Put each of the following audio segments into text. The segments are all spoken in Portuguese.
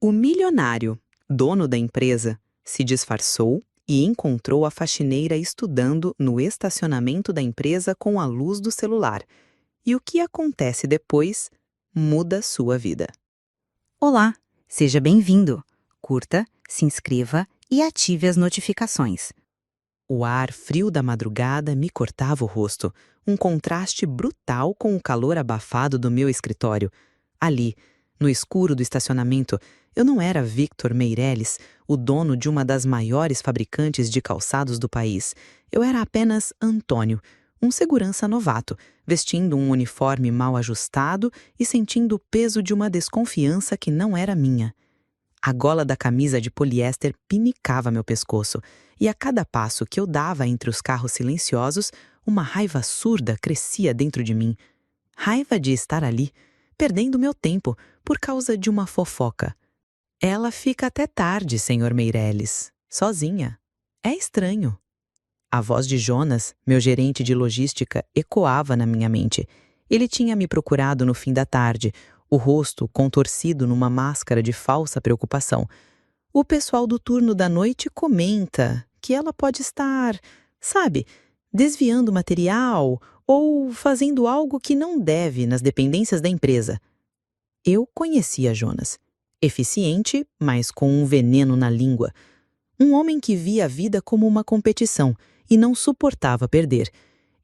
O milionário, dono da empresa, se disfarçou e encontrou a faxineira estudando no estacionamento da empresa com a luz do celular. E o que acontece depois muda sua vida. Olá, seja bem-vindo. Curta, se inscreva e ative as notificações. O ar frio da madrugada me cortava o rosto, um contraste brutal com o calor abafado do meu escritório. Ali, no escuro do estacionamento, eu não era Victor Meirelles, o dono de uma das maiores fabricantes de calçados do país. Eu era apenas Antônio, um segurança novato, vestindo um uniforme mal ajustado e sentindo o peso de uma desconfiança que não era minha. A gola da camisa de poliéster pinicava meu pescoço, e a cada passo que eu dava entre os carros silenciosos, uma raiva surda crescia dentro de mim. Raiva de estar ali, perdendo meu tempo por causa de uma fofoca. Ela fica até tarde, senhor Meirelles, sozinha. É estranho. A voz de Jonas, meu gerente de logística, ecoava na minha mente. Ele tinha me procurado no fim da tarde, o rosto contorcido numa máscara de falsa preocupação. O pessoal do turno da noite comenta que ela pode estar, sabe, desviando material ou fazendo algo que não deve nas dependências da empresa. Eu conhecia Jonas. Eficiente, mas com um veneno na língua. Um homem que via a vida como uma competição e não suportava perder.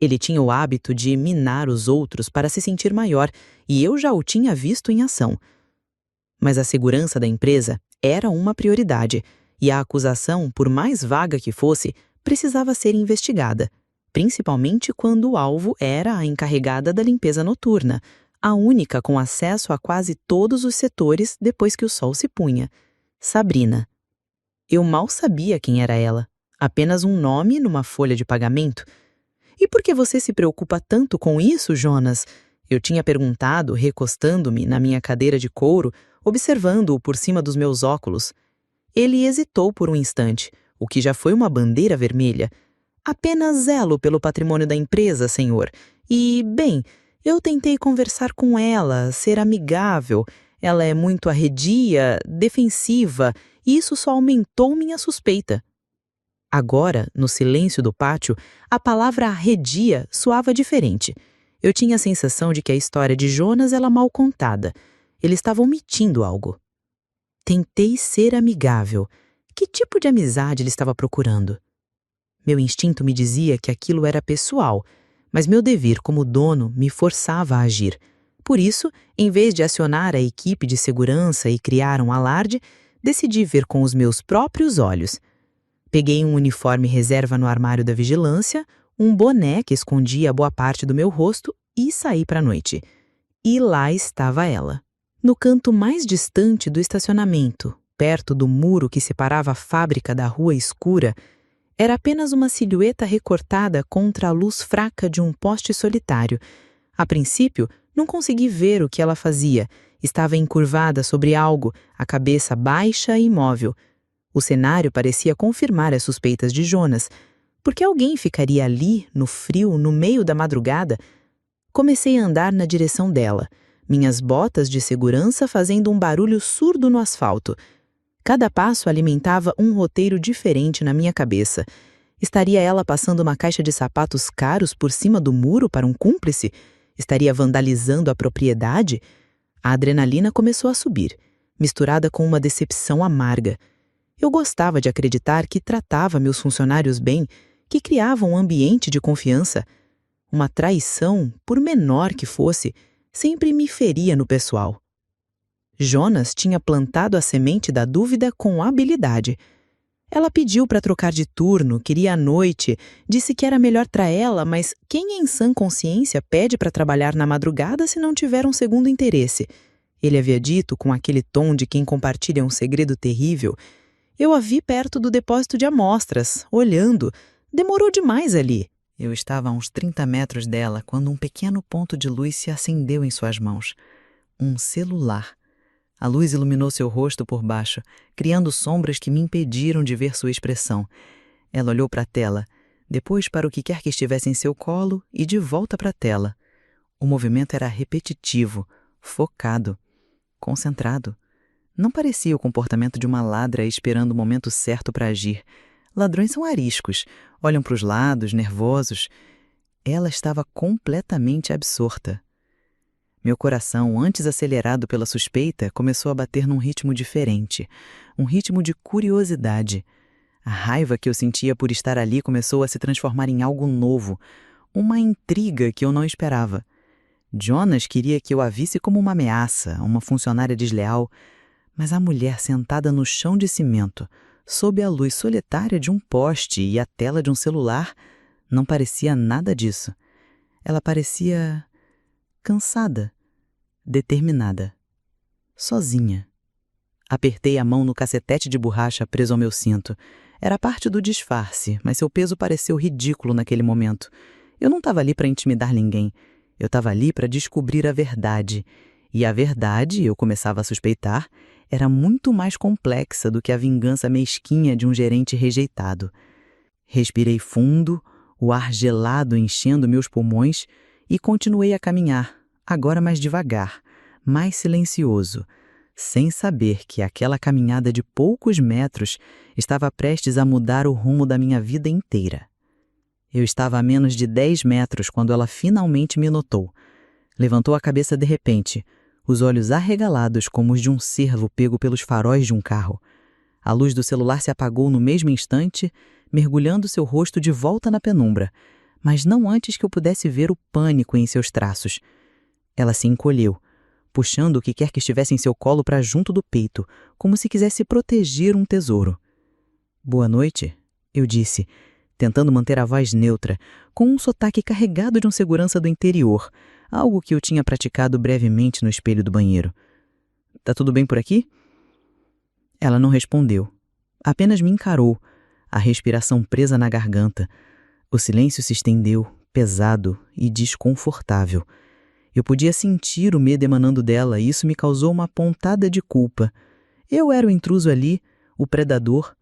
Ele tinha o hábito de minar os outros para se sentir maior, e eu já o tinha visto em ação. Mas a segurança da empresa era uma prioridade, e a acusação, por mais vaga que fosse, precisava ser investigada, principalmente quando o alvo era a encarregada da limpeza noturna, a única com acesso a quase todos os setores depois que o sol se punha, Sabrina. Eu mal sabia quem era ela, apenas um nome numa folha de pagamento. E por que você se preocupa tanto com isso, Jonas? Eu tinha perguntado, recostando-me na minha cadeira de couro, observando-o por cima dos meus óculos. Ele hesitou por um instante, o que já foi uma bandeira vermelha. Apenas zelo pelo patrimônio da empresa, senhor. E, bem, eu tentei conversar com ela, ser amigável. Ela é muito arredia, defensiva, e isso só aumentou minha suspeita. Agora, no silêncio do pátio, a palavra arredia soava diferente. Eu tinha a sensação de que a história de Jonas era mal contada. Ele estava omitindo algo. Tentei ser amigável. Que tipo de amizade ele estava procurando? Meu instinto me dizia que aquilo era pessoal, mas meu dever como dono me forçava a agir. Por isso, em vez de acionar a equipe de segurança e criar um alarde, decidi ver com os meus próprios olhos. Peguei um uniforme reserva no armário da vigilância, um boné que escondia boa parte do meu rosto e saí para a noite. E lá estava ela, no canto mais distante do estacionamento, perto do muro que separava a fábrica da rua escura. Era apenas uma silhueta recortada contra a luz fraca de um poste solitário. A princípio, não consegui ver o que ela fazia. Estava encurvada sobre algo, a cabeça baixa e imóvel. O cenário parecia confirmar as suspeitas de Jonas. Por que alguém ficaria ali, no frio, no meio da madrugada? Comecei a andar na direção dela, minhas botas de segurança fazendo um barulho surdo no asfalto. Cada passo alimentava um roteiro diferente na minha cabeça. Estaria ela passando uma caixa de sapatos caros por cima do muro para um cúmplice? Estaria vandalizando a propriedade? A adrenalina começou a subir, misturada com uma decepção amarga. Eu gostava de acreditar que tratava meus funcionários bem, que criava um ambiente de confiança. Uma traição, por menor que fosse, sempre me feria no pessoal. Jonas tinha plantado a semente da dúvida com habilidade. Ela pediu para trocar de turno, queria à noite, disse que era melhor para ela, mas quem em sã consciência pede para trabalhar na madrugada se não tiver um segundo interesse? Ele havia dito com aquele tom de quem compartilha um segredo terrível. Eu a vi perto do depósito de amostras, olhando. Demorou demais ali. Eu estava a uns 30 metros dela quando um pequeno ponto de luz se acendeu em suas mãos. Um celular. A luz iluminou seu rosto por baixo, criando sombras que me impediram de ver sua expressão. Ela olhou para a tela, depois para o que quer que estivesse em seu colo e de volta para a tela. O movimento era repetitivo, focado, concentrado. Não parecia o comportamento de uma ladra esperando o momento certo para agir. Ladrões são ariscos, olham para os lados, nervosos. Ela estava completamente absorta. Meu coração, antes acelerado pela suspeita, começou a bater num ritmo diferente, um ritmo de curiosidade. A raiva que eu sentia por estar ali começou a se transformar em algo novo, uma intriga que eu não esperava. Jonas queria que eu a visse como uma ameaça, uma funcionária desleal, mas a mulher sentada no chão de cimento, sob a luz solitária de um poste e a tela de um celular, não parecia nada disso. Ela parecia cansada, determinada, sozinha. Apertei a mão no cacetete de borracha preso ao meu cinto. Era parte do disfarce, mas seu peso pareceu ridículo naquele momento. Eu não estava ali para intimidar ninguém. Eu estava ali para descobrir a verdade. E a verdade, eu começava a suspeitar, era muito mais complexa do que a vingança mesquinha de um gerente rejeitado. Respirei fundo, o ar gelado enchendo meus pulmões, e continuei a caminhar, agora mais devagar, mais silencioso, sem saber que aquela caminhada de poucos metros estava prestes a mudar o rumo da minha vida inteira. Eu estava a menos de 10 metros quando ela finalmente me notou. Levantou a cabeça de repente, os olhos arregalados como os de um cervo pego pelos faróis de um carro. A luz do celular se apagou no mesmo instante, mergulhando seu rosto de volta na penumbra, mas não antes que eu pudesse ver o pânico em seus traços. Ela se encolheu, puxando o que quer que estivesse em seu colo para junto do peito, como se quisesse proteger um tesouro. "Boa noite", eu disse, tentando manter a voz neutra, com um sotaque carregado de um segurança do interior, algo que eu tinha praticado brevemente no espelho do banheiro. "Tá tudo bem por aqui?" Ela não respondeu. Apenas me encarou, a respiração presa na garganta. O silêncio se estendeu, pesado e desconfortável. Eu podia sentir o medo emanando dela e isso me causou uma pontada de culpa. Eu era o intruso ali, o predador.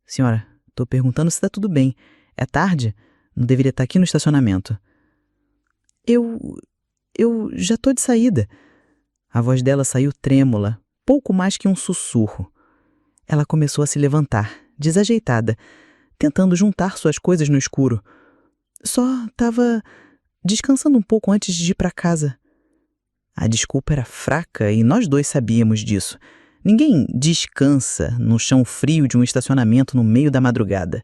"Senhora, tô perguntando se tá tudo bem. É tarde? Não deveria estar aqui no estacionamento." Eu já tô de saída." A voz dela saiu trêmula, pouco mais que um sussurro. Ela começou a se levantar, desajeitada, tentando juntar suas coisas no escuro. "Só tava descansando um pouco antes de ir para casa." A desculpa era fraca e nós dois sabíamos disso. Ninguém descansa no chão frio de um estacionamento no meio da madrugada.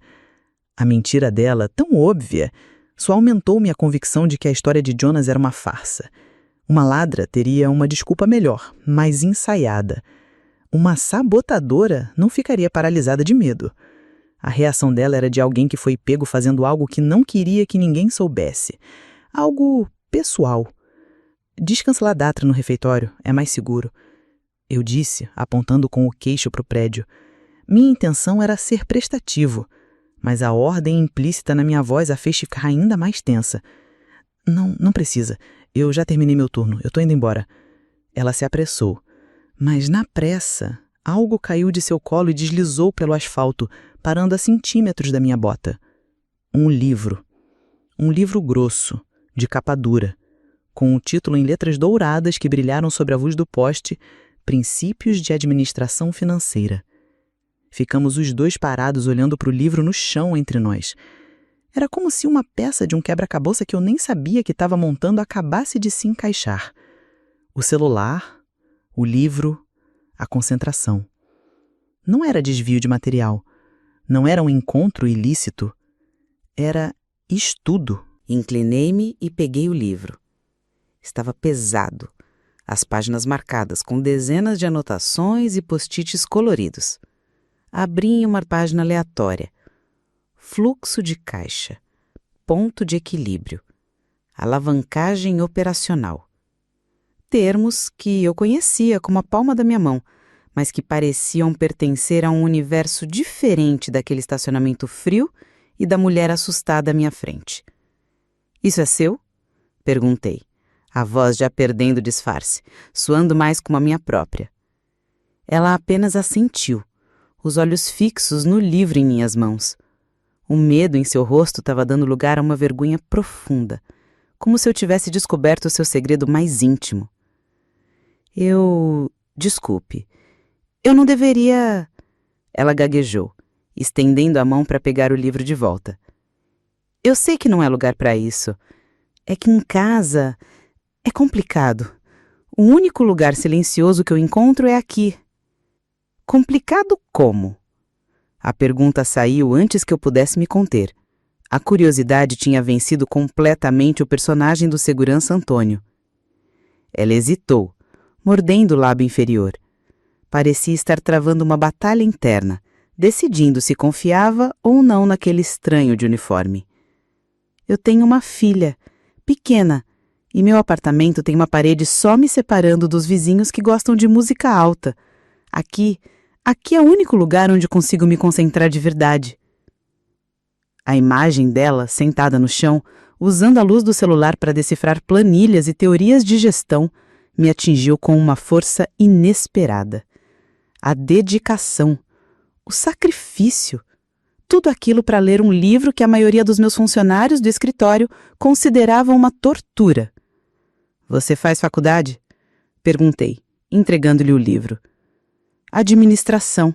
A mentira dela, tão óbvia, só aumentou minha convicção de que a história de Jonas era uma farsa. Uma ladra teria uma desculpa melhor, mais ensaiada. Uma sabotadora não ficaria paralisada de medo. A reação dela era de alguém que foi pego fazendo algo que não queria que ninguém soubesse. Algo pessoal. "Descanse lá dentro no refeitório, é mais seguro", eu disse, apontando com o queixo para o prédio. Minha intenção era ser prestativo, mas a ordem implícita na minha voz a fez ficar ainda mais tensa. Não precisa. Eu já terminei meu turno. Eu tô indo embora." Ela se apressou. Mas na pressa, algo caiu de seu colo e deslizou pelo asfalto, parando a centímetros da minha bota. Um livro. Um livro grosso, de capa dura, com o título em letras douradas que brilharam sobre a luz do poste, Princípios de Administração Financeira. Ficamos os dois parados olhando para o livro no chão entre nós. Era como se uma peça de um quebra-cabeça que eu nem sabia que estava montando acabasse de se encaixar. O celular, o livro, a concentração. Não era desvio de material. Não era um encontro ilícito. Era estudo. Inclinei-me e peguei o livro. Estava pesado. As páginas marcadas com dezenas de anotações e post-its coloridos. Abri em uma página aleatória. Fluxo de caixa. Ponto de equilíbrio. Alavancagem operacional. Termos que eu conhecia como a palma da minha mão, mas que pareciam pertencer a um universo diferente daquele estacionamento frio e da mulher assustada à minha frente. "Isso é seu?" perguntei, a voz já perdendo disfarce, soando mais como a minha própria. Ela apenas assentiu, os olhos fixos no livro em minhas mãos. O medo em seu rosto estava dando lugar a uma vergonha profunda, como se eu tivesse descoberto o seu segredo mais íntimo. Desculpe, Eu não deveria... Ela gaguejou, estendendo a mão para pegar o livro de volta. Eu sei que não é lugar para isso. É que em casa é complicado. O único lugar silencioso que eu encontro é aqui. Complicado como? A pergunta saiu antes que eu pudesse me conter. A curiosidade tinha vencido completamente o personagem do segurança Antônio. Ela hesitou, mordendo o lábio inferior. Parecia estar travando uma batalha interna, decidindo se confiava ou não naquele estranho de uniforme. Eu tenho uma filha, pequena, e meu apartamento tem uma parede só me separando dos vizinhos que gostam de música alta. Aqui é o único lugar onde consigo me concentrar de verdade. A imagem dela, sentada no chão, usando a luz do celular para decifrar planilhas e teorias de gestão, me atingiu com uma força inesperada. A dedicação, o sacrifício, tudo aquilo para ler um livro que a maioria dos meus funcionários do escritório consideravam uma tortura. Você faz faculdade? Perguntei, entregando-lhe o livro. Administração.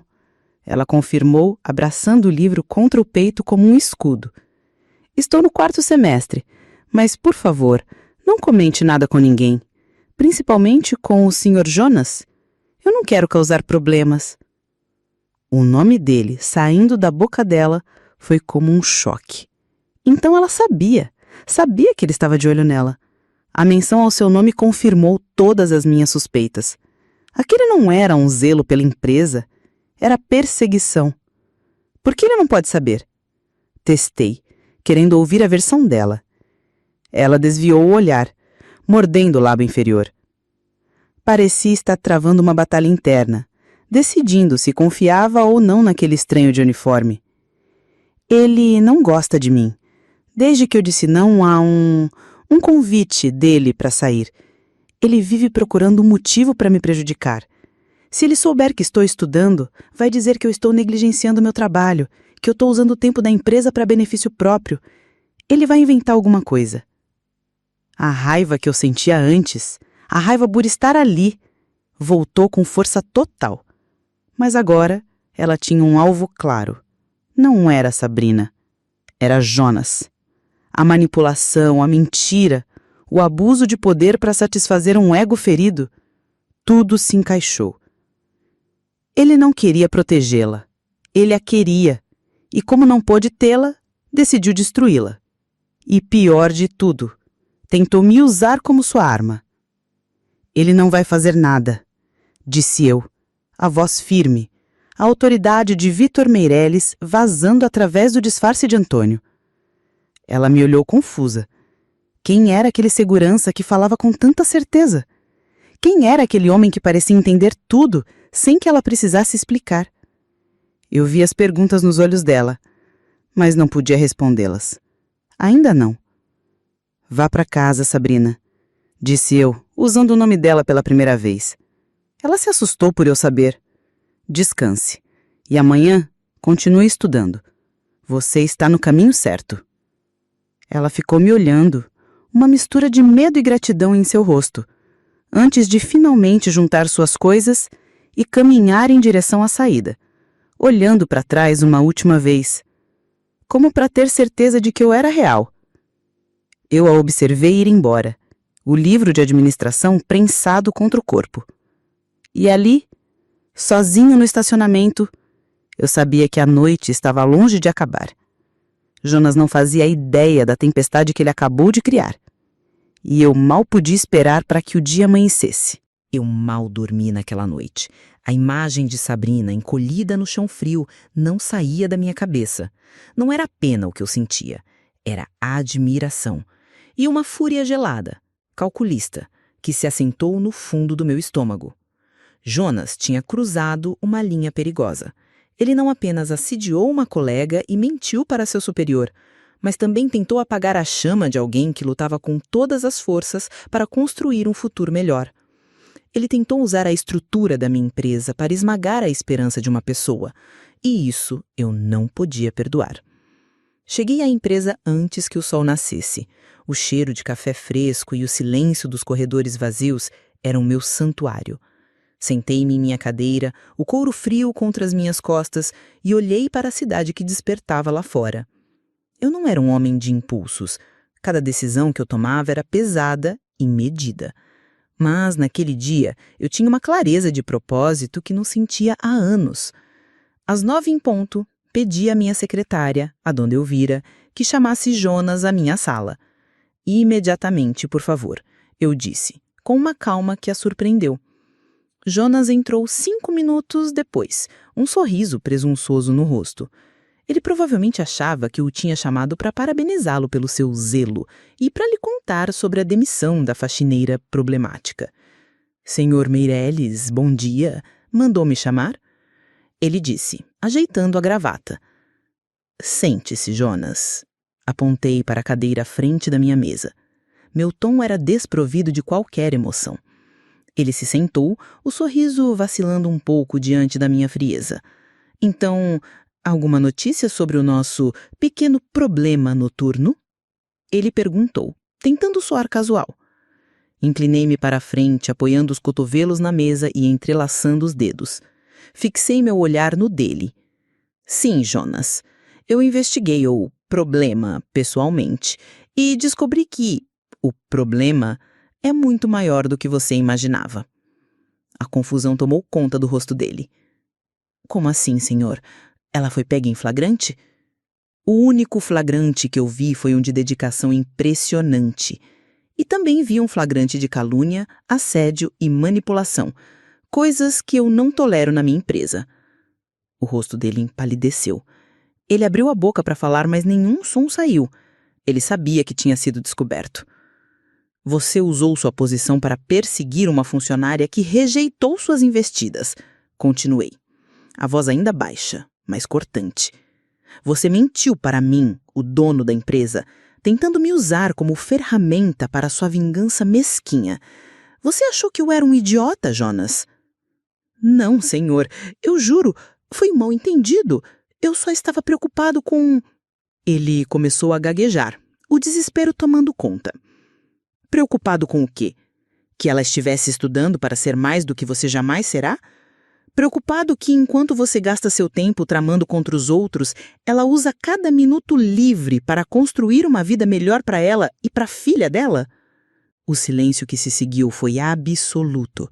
Ela confirmou, abraçando o livro contra o peito como um escudo. Estou no 4º semestre, mas, por favor, não comente nada com ninguém, principalmente com o Sr. Jonas. Eu não quero causar problemas. O nome dele, saindo da boca dela, foi como um choque. Então ela sabia que ele estava de olho nela. A menção ao seu nome confirmou todas as minhas suspeitas. Aquele não era um zelo pela empresa, era perseguição. Por que ele não pode saber? Testei, querendo ouvir a versão dela. Ela desviou o olhar, mordendo o lábio inferior. Parecia estar travando uma batalha interna, decidindo se confiava ou não naquele estranho de uniforme. Ele não gosta de mim. Desde que eu disse não a um convite dele para sair. Ele vive procurando um motivo para me prejudicar. Se ele souber que estou estudando, vai dizer que eu estou negligenciando meu trabalho, que eu estou usando o tempo da empresa para benefício próprio. Ele vai inventar alguma coisa. A raiva que eu sentia antes, a raiva por estar ali, voltou com força total. Mas agora ela tinha um alvo claro. Não era Sabrina. Era Jonas. A manipulação, a mentira, o abuso de poder para satisfazer um ego ferido, tudo se encaixou. Ele não queria protegê-la. Ele a queria. E como não pôde tê-la, decidiu destruí-la. E pior de tudo, tentou me usar como sua arma. Ele não vai fazer nada, disse eu, a voz firme, a autoridade de Vitor Meirelles vazando através do disfarce de Antônio. Ela me olhou confusa. Quem era aquele segurança que falava com tanta certeza? Quem era aquele homem que parecia entender tudo sem que ela precisasse explicar? Eu vi as perguntas nos olhos dela, mas não podia respondê-las. Ainda não. Vá para casa, Sabrina, disse eu, usando o nome dela pela primeira vez. Ela se assustou por eu saber. Descanse. E amanhã, continue estudando. Você está no caminho certo. Ela ficou me olhando, uma mistura de medo e gratidão em seu rosto, antes de finalmente juntar suas coisas e caminhar em direção à saída, olhando para trás uma última vez, como para ter certeza de que eu era real. Eu a observei ir embora, o livro de administração prensado contra o corpo. E ali, sozinho no estacionamento, eu sabia que a noite estava longe de acabar. Jonas não fazia ideia da tempestade que ele acabou de criar. E eu mal podia esperar para que o dia amanhecesse. Eu mal dormi naquela noite. A imagem de Sabrina encolhida no chão frio não saía da minha cabeça. Não era pena o que eu sentia, era admiração. E uma fúria gelada, calculista, que se assentou no fundo do meu estômago. Jonas tinha cruzado uma linha perigosa. Ele não apenas assediou uma colega e mentiu para seu superior, mas também tentou apagar a chama de alguém que lutava com todas as forças para construir um futuro melhor. Ele tentou usar a estrutura da minha empresa para esmagar a esperança de uma pessoa, e isso eu não podia perdoar. Cheguei à empresa antes que o sol nascesse. O cheiro de café fresco e o silêncio dos corredores vazios eram meu santuário. Sentei-me em minha cadeira, o couro frio contra as minhas costas, e olhei para a cidade que despertava lá fora. Eu não era um homem de impulsos. Cada decisão que eu tomava era pesada e medida. Mas, naquele dia, eu tinha uma clareza de propósito que não sentia há anos. Às 9 em ponto, pedi à minha secretária, a dona Elvira, que chamasse Jonas à minha sala. Imediatamente, por favor, eu disse, com uma calma que a surpreendeu. Jonas entrou 5 minutos depois, um sorriso presunçoso no rosto. Ele provavelmente achava que o tinha chamado para parabenizá-lo pelo seu zelo e para lhe contar sobre a demissão da faxineira problemática. Senhor Meirelles, bom dia. Mandou me chamar? Ele disse, ajeitando a gravata. Sente-se, Jonas. Apontei para a cadeira à frente da minha mesa. Meu tom era desprovido de qualquer emoção. Ele se sentou, o sorriso vacilando um pouco diante da minha frieza. Então, alguma notícia sobre o nosso pequeno problema noturno? Ele perguntou, tentando soar casual. Inclinei-me para a frente, apoiando os cotovelos na mesa e entrelaçando os dedos. Fixei meu olhar no dele. Sim, Jonas. Eu investiguei o problema pessoalmente e descobri que o problema é muito maior do que você imaginava. A confusão tomou conta do rosto dele. Como assim, senhor? Ela foi pega em flagrante? O único flagrante que eu vi foi um de dedicação impressionante. E também vi um flagrante de calúnia, assédio e manipulação, coisas que eu não tolero na minha empresa. O rosto dele empalideceu. Ele abriu a boca para falar, mas nenhum som saiu. Ele sabia que tinha sido descoberto. Você usou sua posição para perseguir uma funcionária que rejeitou suas investidas. Continuei. A voz ainda baixa, mas cortante. Você mentiu para mim, o dono da empresa, tentando me usar como ferramenta para sua vingança mesquinha. Você achou que eu era um idiota, Jonas? Não, senhor. Eu juro, foi um mal-entendido. Eu só estava preocupado com... Ele começou a gaguejar, o desespero tomando conta. Preocupado com o quê? Que ela estivesse estudando para ser mais do que você jamais será? Preocupado que, enquanto você gasta seu tempo tramando contra os outros, ela usa cada minuto livre para construir uma vida melhor para ela e para a filha dela? O silêncio que se seguiu foi absoluto.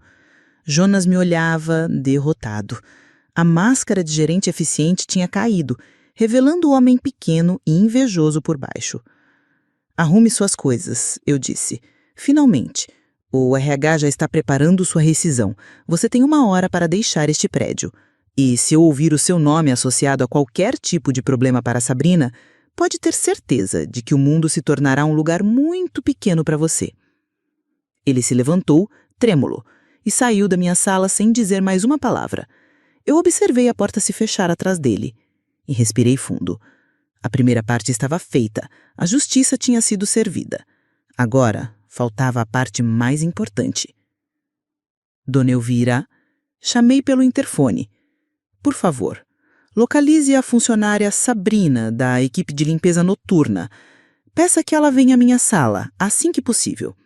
Jonas me olhava, derrotado. A máscara de gerente eficiente tinha caído, revelando o homem pequeno e invejoso por baixo. Arrume suas coisas, eu disse. Finalmente. O RH já está preparando sua rescisão. Você tem 1 hora para deixar este prédio. E se eu ouvir o seu nome associado a qualquer tipo de problema para Sabrina, pode ter certeza de que o mundo se tornará um lugar muito pequeno para você. Ele se levantou, trêmulo, e saiu da minha sala sem dizer mais uma palavra. Eu observei a porta se fechar atrás dele e respirei fundo. A primeira parte estava feita, a justiça tinha sido servida. Agora, faltava a parte mais importante. Dona Elvira, chamei pelo interfone. Por favor, localize a funcionária Sabrina, da equipe de limpeza noturna. Peça que ela venha à minha sala, assim que possível.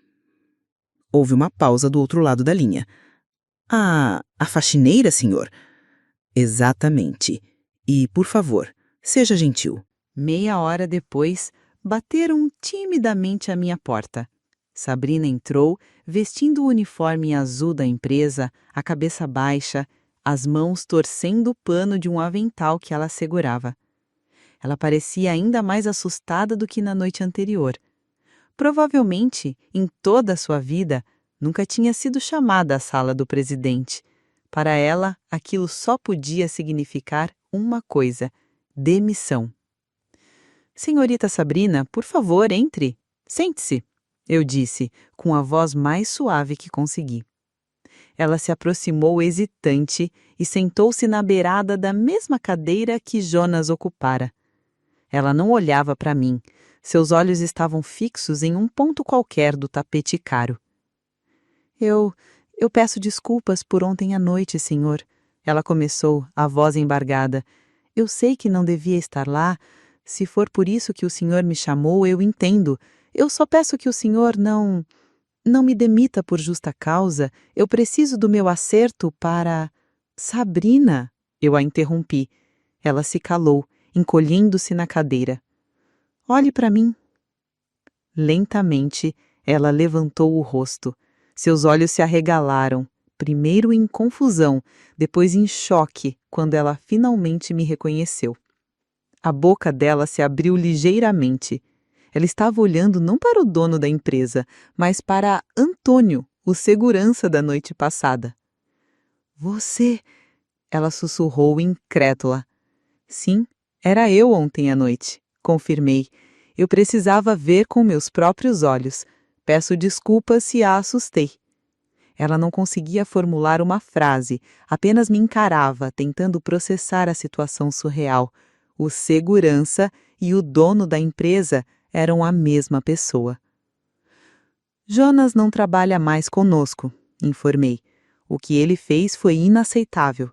Houve uma pausa do outro lado da linha. A faxineira, senhor? Exatamente. E, por favor, seja gentil. Meia hora depois, bateram timidamente à minha porta. Sabrina entrou, vestindo o uniforme azul da empresa, a cabeça baixa, as mãos torcendo o pano de um avental que ela segurava. Ela parecia ainda mais assustada do que na noite anterior. Provavelmente, em toda a sua vida, nunca tinha sido chamada à sala do presidente. Para ela, aquilo só podia significar uma coisa: demissão. Senhorita Sabrina, por favor, entre. Sente-se, eu disse, com a voz mais suave que consegui. Ela se aproximou hesitante e sentou-se na beirada da mesma cadeira que Jonas ocupara. Ela não olhava para mim. Seus olhos estavam fixos em um ponto qualquer do tapete caro. Eu peço desculpas por ontem à noite, senhor. Ela começou, a voz embargada. Eu sei que não devia estar lá. Se for por isso que o senhor me chamou, eu entendo. Eu só peço que o senhor não... Não me demita por justa causa, eu preciso do meu acerto para... Sabrina, eu a interrompi. Ela se calou, encolhendo-se na cadeira. Olhe para mim. Lentamente, ela levantou o rosto. Seus olhos se arregalaram, primeiro em confusão, depois em choque, quando ela finalmente me reconheceu. A boca dela se abriu ligeiramente. Ela estava olhando não para o dono da empresa, mas para Antônio, o segurança da noite passada. Você... Ela sussurrou incrédula. Sim, era eu ontem à noite, confirmei. Eu precisava ver com meus próprios olhos. Peço desculpas se a assustei. Ela não conseguia formular uma frase, apenas me encarava, tentando processar a situação surreal. O segurança e o dono da empresa eram a mesma pessoa. Jonas não trabalha mais conosco, informei. O que ele fez foi inaceitável.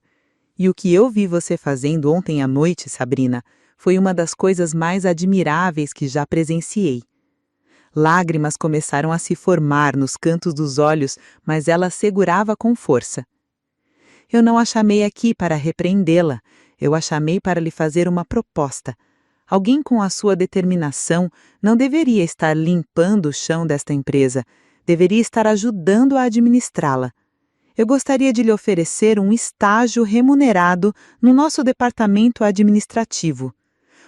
E o que eu vi você fazendo ontem à noite, Sabrina, foi uma das coisas mais admiráveis que já presenciei. Lágrimas começaram a se formar nos cantos dos olhos, mas ela segurava com força. Eu não a chamei aqui para repreendê-la, eu a chamei para lhe fazer uma proposta. Alguém com a sua determinação não deveria estar limpando o chão desta empresa, deveria estar ajudando a administrá-la. Eu gostaria de lhe oferecer um estágio remunerado no nosso departamento administrativo.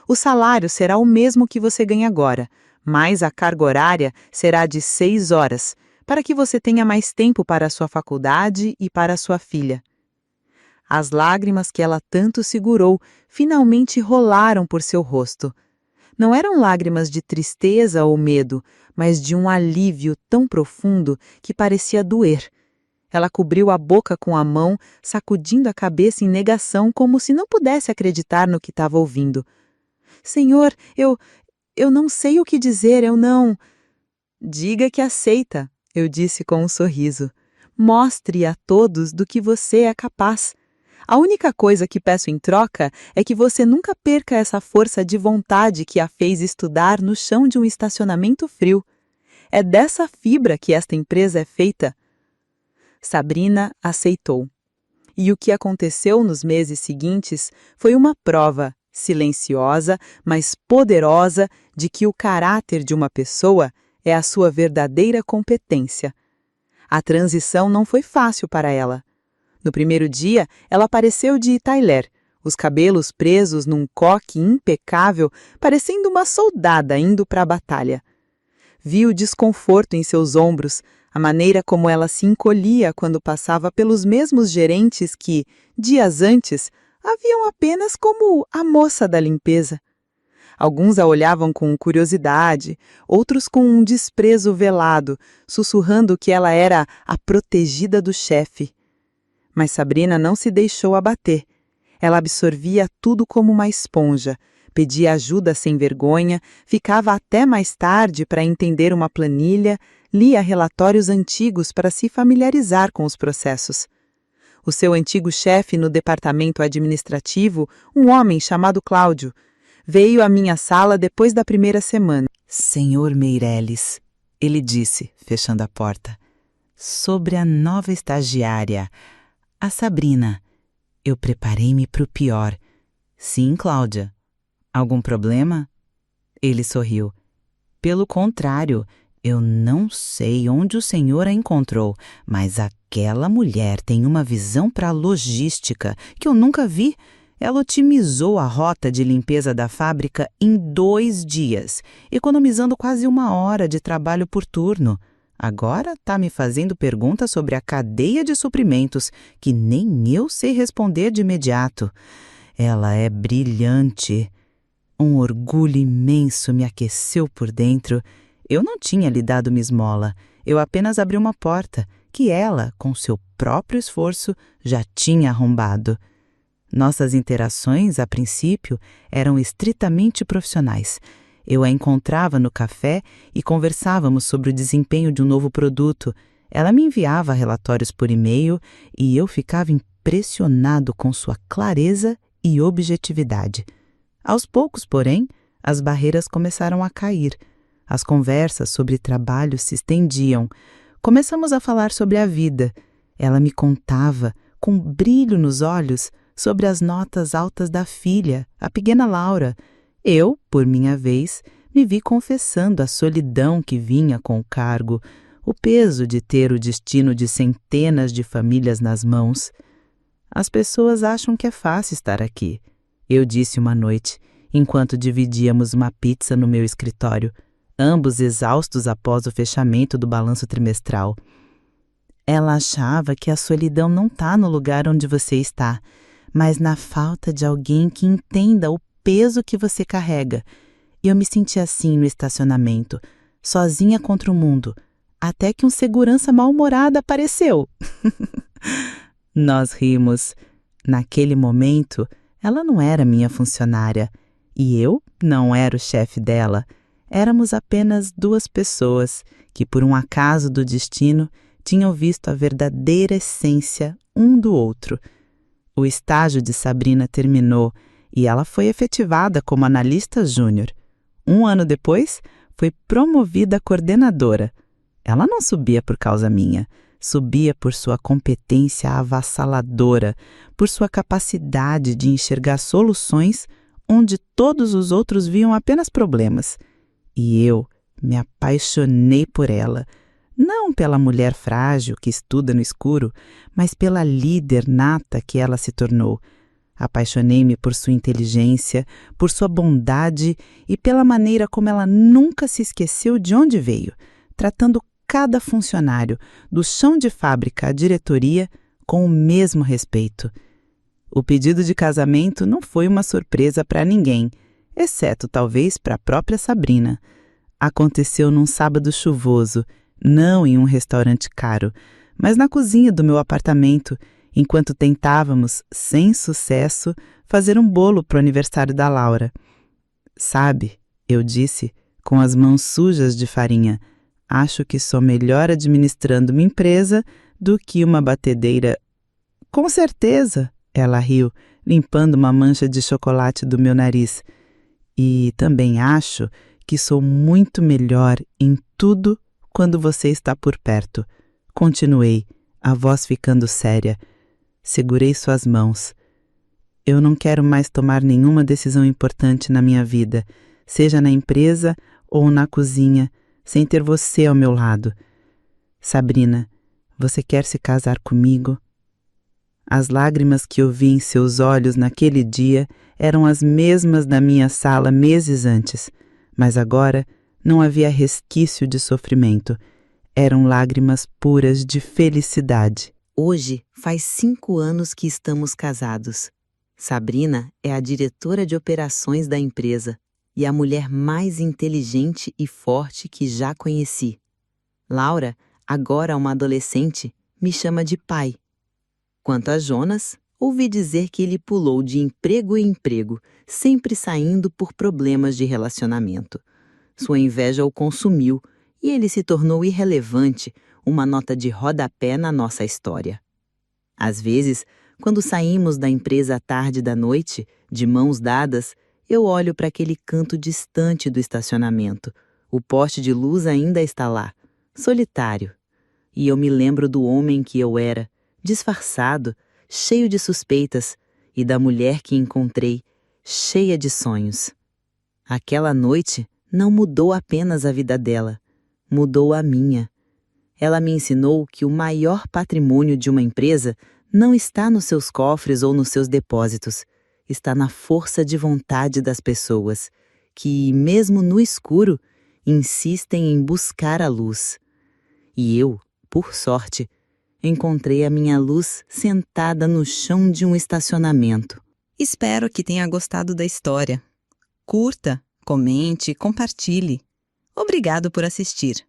O salário será o mesmo que você ganha agora, mas a carga horária será de 6 horas, para que você tenha mais tempo para a sua faculdade e para a sua filha. As lágrimas que ela tanto segurou finalmente rolaram por seu rosto. Não eram lágrimas de tristeza ou medo, mas de um alívio tão profundo que parecia doer. Ela cobriu a boca com a mão, sacudindo a cabeça em negação, como se não pudesse acreditar no que estava ouvindo. Senhor, eu não sei o que dizer, eu não... Diga que aceita, eu disse com um sorriso. Mostre a todos do que você é capaz. A única coisa que peço em troca é que você nunca perca essa força de vontade que a fez estudar no chão de um estacionamento frio. É dessa fibra que esta empresa é feita. Sabrina aceitou. E o que aconteceu nos meses seguintes foi uma prova, silenciosa, mas poderosa, de que o caráter de uma pessoa é a sua verdadeira competência. A transição não foi fácil para ela. No primeiro dia, ela apareceu de Tyler, os cabelos presos num coque impecável, parecendo uma soldada indo para a batalha. Vi o desconforto em seus ombros, a maneira como ela se encolhia quando passava pelos mesmos gerentes que, dias antes, haviam apenas como a moça da limpeza. Alguns a olhavam com curiosidade, outros com um desprezo velado, sussurrando que ela era a protegida do chefe. Mas Sabrina não se deixou abater. Ela absorvia tudo como uma esponja, pedia ajuda sem vergonha, ficava até mais tarde para entender uma planilha, lia relatórios antigos para se familiarizar com os processos. O seu antigo chefe no departamento administrativo, um homem chamado Cláudio, veio à minha sala depois da primeira semana. Senhor Meireles, ele disse, fechando a porta, sobre a nova estagiária, a Sabrina. Eu preparei-me para o pior. Sim, Cláudia. Algum problema? Ele sorriu. Pelo contrário, eu não sei onde o senhor a encontrou, mas aquela mulher tem uma visão para a logística que eu nunca vi. Ela otimizou a rota de limpeza da fábrica em 2 dias, economizando quase 1 hora de trabalho por turno. Agora está me fazendo perguntas sobre a cadeia de suprimentos, que nem eu sei responder de imediato. Ela é brilhante. Um orgulho imenso me aqueceu por dentro. Eu não tinha lhe dado uma esmola. Eu apenas abri uma porta, que ela, com seu próprio esforço, já tinha arrombado. Nossas interações, a princípio, eram estritamente profissionais. Eu a encontrava no café e conversávamos sobre o desempenho de um novo produto. Ela me enviava relatórios por e-mail e eu ficava impressionado com sua clareza e objetividade. Aos poucos, porém, as barreiras começaram a cair. As conversas sobre trabalho se estendiam. Começamos a falar sobre a vida. Ela me contava, com brilho nos olhos, sobre as notas altas da filha, a pequena Laura. Eu, por minha vez, me vi confessando a solidão que vinha com o cargo, o peso de ter o destino de centenas de famílias nas mãos. As pessoas acham que é fácil estar aqui, eu disse uma noite, enquanto dividíamos uma pizza no meu escritório, ambos exaustos após o fechamento do balanço trimestral. Ela achava que a solidão não está no lugar onde você está, mas na falta de alguém que entenda o peso que você carrega. Eu me senti assim no estacionamento, sozinha contra o mundo, até que um segurança mal-humorado apareceu. Nós rimos. Naquele momento, ela não era minha funcionária e eu não era o chefe dela. Éramos apenas duas pessoas que, por um acaso do destino, tinham visto a verdadeira essência um do outro. O estágio de Sabrina terminou e ela foi efetivada como analista júnior. 1 ano depois, foi promovida a coordenadora. Ela não subia por causa minha, subia por sua competência avassaladora, por sua capacidade de enxergar soluções onde todos os outros viam apenas problemas. E eu me apaixonei por ela, não pela mulher frágil que estuda no escuro, mas pela líder nata que ela se tornou. Apaixonei-me por sua inteligência, por sua bondade e pela maneira como ela nunca se esqueceu de onde veio, tratando cada funcionário, do chão de fábrica à diretoria, com o mesmo respeito. O pedido de casamento não foi uma surpresa para ninguém, exceto talvez para a própria Sabrina. Aconteceu num sábado chuvoso, não em um restaurante caro, mas na cozinha do meu apartamento, enquanto tentávamos, sem sucesso, fazer um bolo para o aniversário da Laura. Sabe, eu disse, com as mãos sujas de farinha, acho que sou melhor administrando uma empresa do que uma batedeira. Com certeza, ela riu, limpando uma mancha de chocolate do meu nariz. E também acho que sou muito melhor em tudo quando você está por perto. Continuei, a voz ficando séria. Segurei suas mãos. Eu não quero mais tomar nenhuma decisão importante na minha vida, seja na empresa ou na cozinha, sem ter você ao meu lado. Sabrina, você quer se casar comigo? As lágrimas que eu vi em seus olhos naquele dia eram as mesmas da minha sala meses antes, mas agora não havia resquício de sofrimento. Eram lágrimas puras de felicidade. Hoje faz 5 anos que estamos casados. Sabrina é a diretora de operações da empresa e a mulher mais inteligente e forte que já conheci. Laura, agora uma adolescente, me chama de pai. Quanto a Jonas, ouvi dizer que ele pulou de emprego em emprego, sempre saindo por problemas de relacionamento. Sua inveja o consumiu e ele se tornou irrelevante, uma nota de rodapé na nossa história. Às vezes, quando saímos da empresa à tarde da noite, de mãos dadas, eu olho para aquele canto distante do estacionamento. O poste de luz ainda está lá, solitário. E eu me lembro do homem que eu era, disfarçado, cheio de suspeitas, e da mulher que encontrei, cheia de sonhos. Aquela noite não mudou apenas a vida dela, mudou a minha. Ela me ensinou que o maior patrimônio de uma empresa não está nos seus cofres ou nos seus depósitos, está na força de vontade das pessoas, que, mesmo no escuro, insistem em buscar a luz. E eu, por sorte, encontrei a minha luz sentada no chão de um estacionamento. Espero que tenha gostado da história. Curta, comente, compartilhe. Obrigado por assistir.